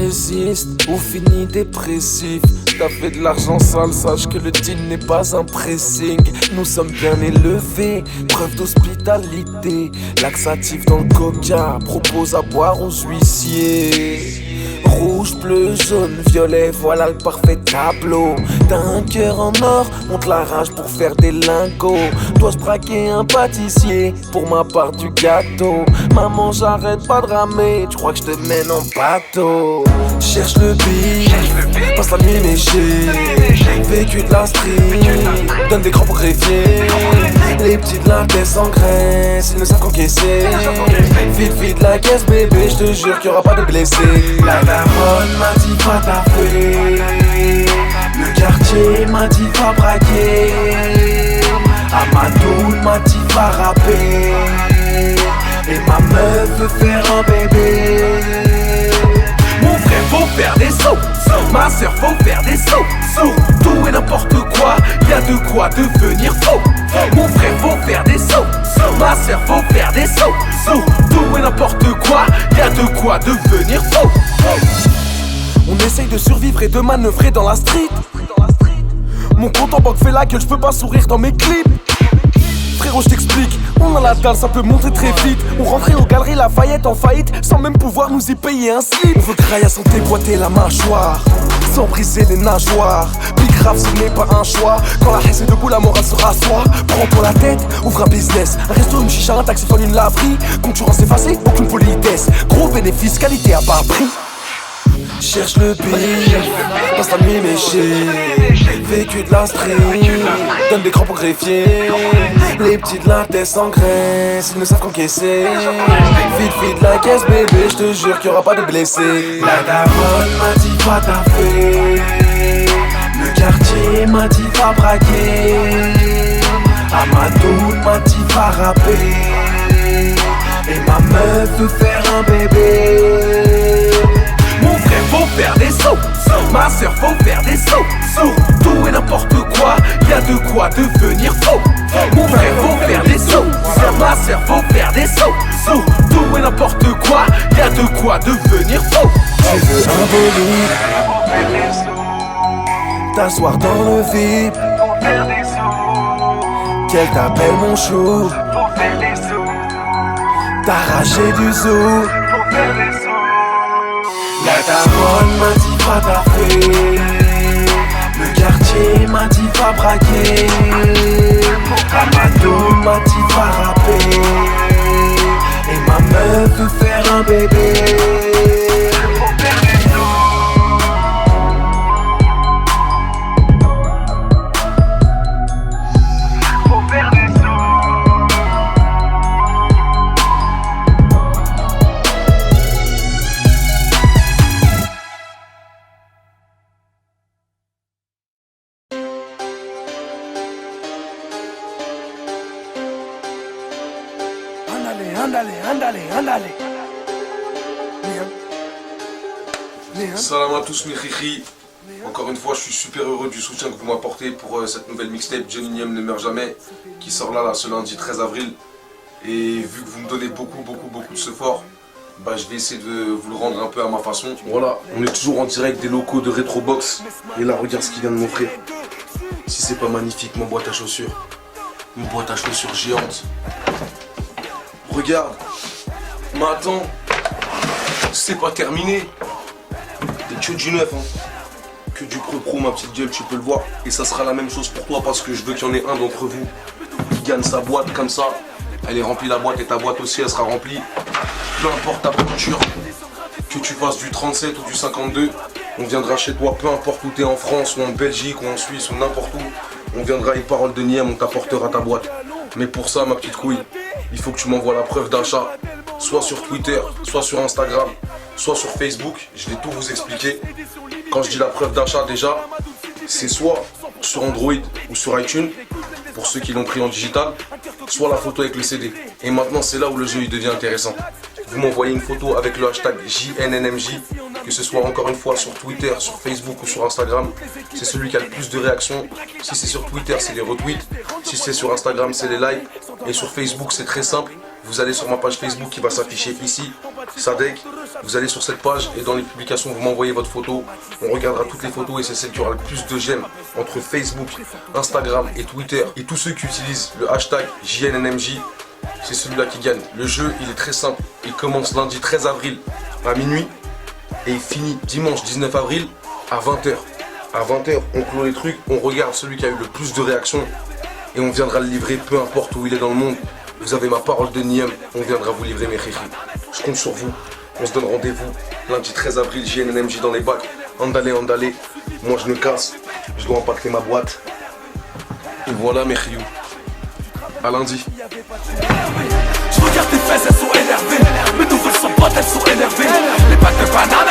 résiste ou finis dépressif. T'as fait de l'argent sale, sache que le deal n'est pas un pressing. Nous sommes bien élevés, preuve d'hospitalité. Laxatif dans le coca, propose à boire aux huissiers. Rouge, bleu, jaune, violet, voilà le parfait tableau. T'as un cœur en or, on te l'arrache pour faire des lingots. Dois-je braquer un pâtissier pour ma part du gâteau? Maman, j'arrête pas de ramer, tu crois que je te mène en bateau? Cherche le beat, passe la nuit méchée. Vécu de la street, donne des crampes au greffier. Les petits de la tête s'engraissent, ils ne savent qu'encaisser. Vite la caisse bébé, je te jure qu'il y aura pas de blessés. La daronne m'a dit pas taffer, le quartier m'a dit pas braquer, Amadoun m'a dit pas rapper, et ma meuf veut faire un bébé. Mon frère faut faire des sauts, ma soeur faut faire des sauts. Sur tout et n'importe quoi, y'a de quoi devenir faux. Mon frère faut faire des sauts, ma soeur faut faire des sauts. Sur tout et n'importe quoi, y'a de quoi devenir faux. On essaye de survivre et de manœuvrer dans la street. Mon compte en banque fait la gueule, je peux pas sourire dans mes clips. Frérot, je t'explique, on a la dalle, ça peut monter très vite. On rentrait aux galeries Lafayette en faillite, sans même pouvoir nous y payer un slip. On veut grailler sans déboîter la mâchoire, sans briser les nageoires. Big grave, ce n'est pas un choix. Quand la haine est debout, la morale se rassoit. Prends-toi la tête, ouvre un business. Un resto, une chicha, un taxi, une laverie. Concurrence effacée, aucune politesse. Gros bénéfice, qualité à bas prix. Cherche le beat, passe la nuit méchée. Vécu de la street, donne des crampes au greffier. Les petits de la tête s'engraissent, ils ne savent qu'encaisser. Vite la caisse bébé, je te jure qu'il y aura pas de blessés. La daronne m'a dit pas taffer, le quartier m'a dit pas braquer, Amadoun m'a dit pas rapper, et ma meuf veut faire un bébé. Mon frère faut faire des sauts, ma soeur faut faire des sauts. Sur tout et n'importe quoi, y'a de quoi devenir faux. Mon frère faut faire des sauts, ma soeur faut faire des sauts. Sur tout et n'importe quoi, y'a de quoi devenir faux. Tu veux un bolide, t'asseoir dans le vide, qu'elle t'appelle mon chou, t'arracher du zoo. La daronne m'a dit pas taffer, le quartier m'a dit pas braquer, Amadoun m'a dit pas rapper, et ma meuf veut faire un bébé. Andale. Salam à tous mes khikhi. Encore une fois, je suis super heureux du soutien que vous m'apportez pour cette nouvelle mixtape Johnny Niem ne meurt jamais, qui sort là ce lundi 13 avril. Et vu que vous me donnez beaucoup de support, bah, je vais essayer de vous le rendre un peu à ma façon. Voilà, on est toujours en direct des locaux de Retrobox. Et là, regarde ce qu'il vient de m'offrir. Si c'est pas magnifique, ma boîte à chaussures. Une boîte à chaussures géante. Regarde. Mais attends, c'est pas terminé. Que du neuf, hein. Que du pro, ma petite gueule, tu peux le voir. Et ça sera la même chose pour toi parce que je veux qu'il y en ait un d'entre vous qui gagne sa boîte comme ça. Elle est remplie la boîte et ta boîte aussi elle sera remplie. Peu importe ta pointure, que tu fasses du 37 ou du 52, on viendra chez toi, peu importe où tu es en France ou en Belgique ou en Suisse ou n'importe où. On viendra avec parole de Niem, on t'apportera ta boîte. Mais pour ça, ma petite couille, il faut que tu m'envoies la preuve d'achat, soit sur Twitter, soit sur Instagram, soit sur Facebook. Je vais tout vous expliquer. Quand je dis la preuve d'achat déjà, c'est soit sur Android ou sur iTunes, pour ceux qui l'ont pris en digital, soit la photo avec le CD. Et maintenant, c'est là où le jeu il devient intéressant. Vous m'envoyez une photo avec le hashtag JNNMJ, que ce soit encore une fois sur Twitter, sur Facebook ou sur Instagram. C'est celui qui a le plus de réactions. Si c'est sur Twitter, c'est les retweets. Si c'est sur Instagram, c'est les likes. Et sur Facebook, c'est très simple. Vous allez sur ma page Facebook qui va s'afficher ici, Sadek. Vous allez sur cette page et dans les publications, vous m'envoyez votre photo. On regardera toutes les photos et c'est celle qui aura le plus de j'aime entre Facebook, Instagram et Twitter. Et tous ceux qui utilisent le hashtag JNNMJ, c'est celui-là qui gagne. Le jeu, il est très simple. Il commence lundi 13 avril à minuit et il finit dimanche 19 avril à 20h. À 20h, on clôt les trucs, on regarde celui qui a eu le plus de réactions et on viendra le livrer peu importe où il est dans le monde. Vous avez ma parole de Niem, on viendra vous livrer mes khikhi. Je compte sur vous. On se donne rendez-vous lundi 13 avril, JNNMJ dans les bacs. Andalé, andalé. Moi je me casse, je dois impacter ma boîte. Et voilà mes khiyou. À lundi. Je regarde tes fesses, elles sont énervées. Mes nouvelles sont potes, elles sont énervées. Les pattes de banane.